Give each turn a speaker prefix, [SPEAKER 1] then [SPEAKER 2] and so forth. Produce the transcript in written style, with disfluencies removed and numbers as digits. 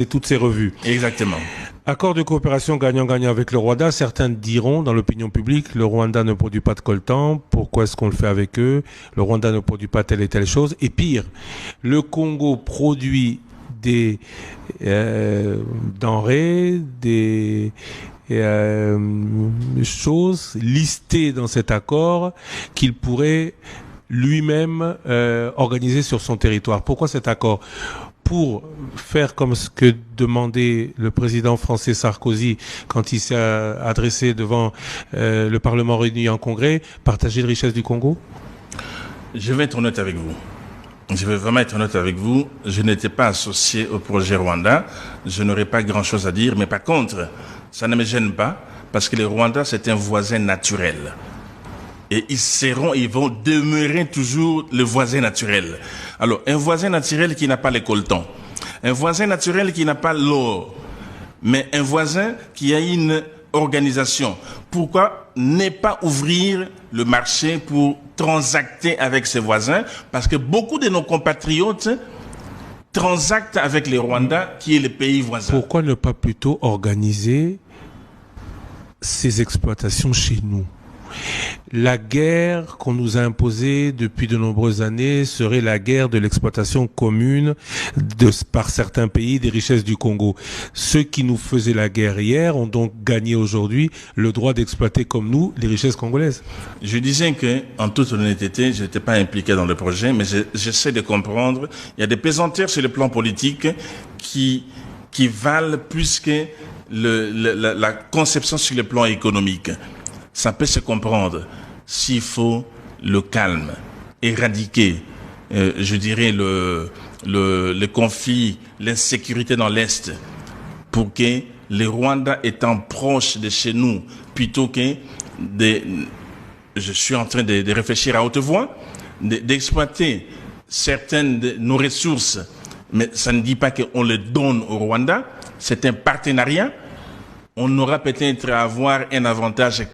[SPEAKER 1] toutes ces revues.
[SPEAKER 2] Exactement.
[SPEAKER 1] Accord de coopération gagnant-gagnant avec le Rwanda. Certains diront dans l'opinion publique, le Rwanda ne produit pas de coltan. Pourquoi est-ce qu'on le fait avec eux? Le Rwanda ne produit pas telle et telle chose. Et pire, le Congo produit des denrées, des choses listées dans cet accord qu'il pourrait lui-même organiser sur son territoire. Pourquoi cet accord? Pour faire comme ce que demandait le président français Sarkozy quand il s'est adressé devant le Parlement réuni en congrès, partager les richesses du Congo?
[SPEAKER 2] Je vais être honnête avec vous. Je vais vraiment être honnête avec vous. Je n'étais pas associé au projet Rwanda. Je n'aurais pas grand-chose à dire. Mais par contre, ça ne me gêne pas parce que le Rwanda, c'est un voisin naturel. Et ils vont demeurer toujours le voisin naturel. Alors, un voisin naturel qui n'a pas les coltons, un voisin naturel qui n'a pas l'or, mais un voisin qui a une organisation. Pourquoi ne pas ouvrir le marché pour transacter avec ses voisins? Parce que beaucoup de nos compatriotes transactent avec le Rwanda, qui est le pays voisin.
[SPEAKER 1] Pourquoi ne pas plutôt organiser ces exploitations chez nous? La guerre qu'on nous a imposée depuis de nombreuses années serait la guerre de l'exploitation commune par certains pays des richesses du Congo. Ceux qui nous faisaient la guerre hier ont donc gagné aujourd'hui le droit d'exploiter comme nous les richesses congolaises.
[SPEAKER 2] Je disais que, en toute honnêteté, je n'étais pas impliqué dans le projet, mais j'essaie de comprendre. Il y a des pesanteurs sur le plan politique qui valent plus que la conception sur le plan économique. Ça peut se comprendre s'il faut le calme, éradiquer, je dirais, le conflit, l'insécurité dans l'Est, pour que le Rwanda étant proche de chez nous, plutôt que je suis en train de réfléchir à haute voix, d'exploiter certaines de nos ressources, mais ça ne dit pas qu'on les donne au Rwanda, c'est un partenariat. On aura peut-être à avoir un avantage